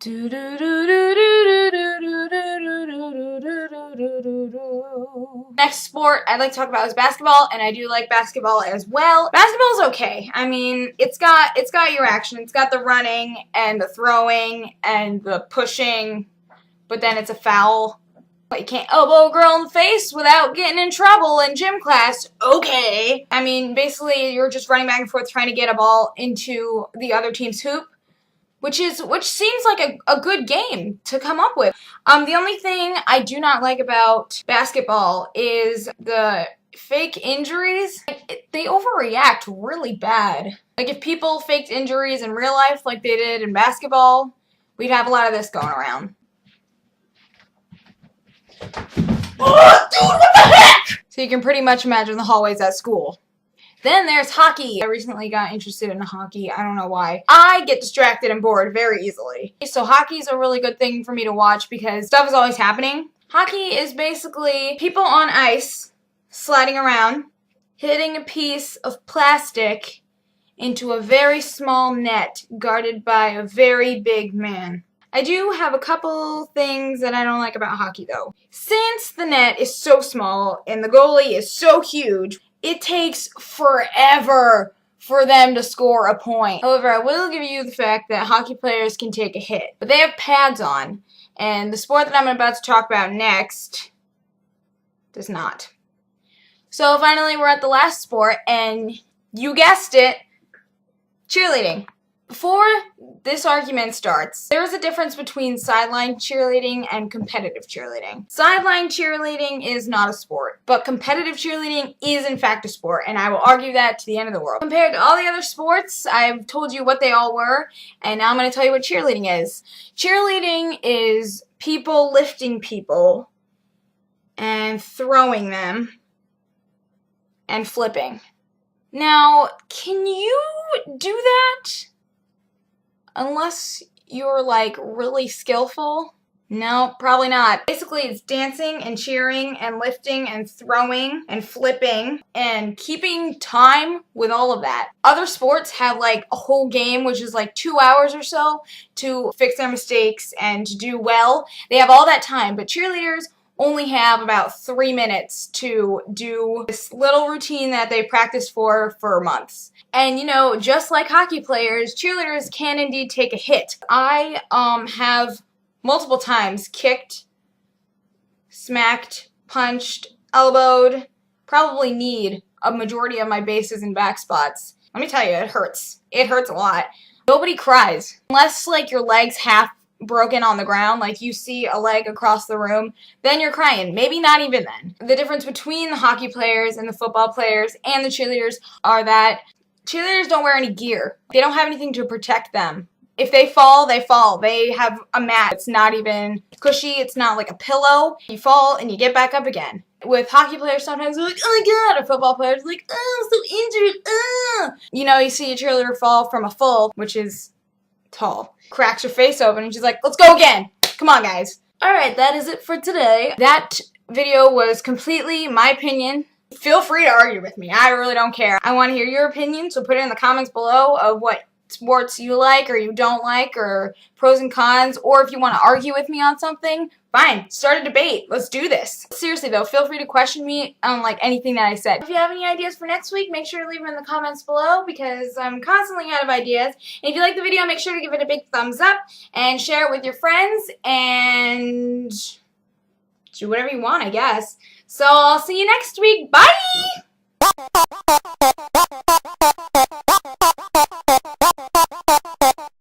Next sport I'd like to talk about is basketball, and I do like basketball as well. Basketball's okay. I mean, it's got your action. It's got the running and the throwing and the pushing, but then it's a foul. But you can't elbow a girl in the face without getting in trouble in gym class. Okay. I mean, basically you're just running back and forth trying to get a ball into the other team's hoop, which seems like a good game to come up with. The only thing I do not like about basketball is the fake injuries. They overreact really bad. Like, if people faked injuries in real life like they did in basketball, we'd have a lot of this going around. Oh, dude, what the heck? So you can pretty much imagine the hallways at school. Then there's hockey. I recently got interested in hockey. I don't know why. I get distracted and bored very easily. So hockey's a really good thing for me to watch because stuff is always happening. Hockey is basically people on ice sliding around, hitting a piece of plastic into a very small net guarded by a very big man. I do have a couple things that I don't like about hockey though. Since the net is so small and the goalie is so huge, it takes forever for them to score a point. However, I will give you the fact that hockey players can take a hit, but they have pads on, and the sport that I'm about to talk about next does not. So finally, we're at the last sport, and you guessed it, cheerleading. Before this argument starts, there is a difference between sideline cheerleading and competitive cheerleading. Sideline cheerleading is not a sport, but competitive cheerleading is in fact a sport, and I will argue that to the end of the world. Compared to all the other sports, I've told you what they all were, and now I'm going to tell you what cheerleading is. Cheerleading is people lifting people and throwing them and flipping. Now, can you do that? Unless you're, like, really skillful? No, probably not. Basically, it's dancing and cheering and lifting and throwing and flipping and keeping time with all of that. Other sports have, like, a whole game, which is, like, 2 hours or so to fix their mistakes and to do well. They have all that time, but cheerleaders only have about 3 minutes to do this little routine that they practice for months. And, you know, just like hockey players, cheerleaders can indeed take a hit. I have multiple times kicked, smacked, punched, elbowed, probably kneed a majority of my bases and back spots. Let me tell you, it hurts. It hurts a lot. Nobody cries. Unless, like, your leg's half broken on the ground, like you see a leg across the room, then you're crying. Maybe not even then. The difference between the hockey players and the football players and the cheerleaders are that cheerleaders don't wear any gear. They don't have anything to protect them. If they fall, they fall. They have a mat. It's not even cushy. It's not like a pillow. You fall and you get back up again. With hockey players, sometimes they're like, oh my god. Or football players are like, oh, I'm so injured. You know, you see a cheerleader fall from a full, which is tall, cracks her face open, and she's like, let's go again. Come on, guys. Alright, that is it for today. That video was completely my opinion. Feel free to argue with me. I really don't care. I want to hear your opinion, so put it in the comments below of what sports you like or you don't like, or pros and cons, or if you want to argue with me on something, fine, start a debate. Let's do this. Seriously though, feel free to question me on like anything that I said. If you have any ideas for next week, make sure to leave them in the comments below because I'm constantly out of ideas. And if you like the video, make sure to give it a big thumbs up and share it with your friends and do whatever you want, I guess. So I'll see you next week. Bye!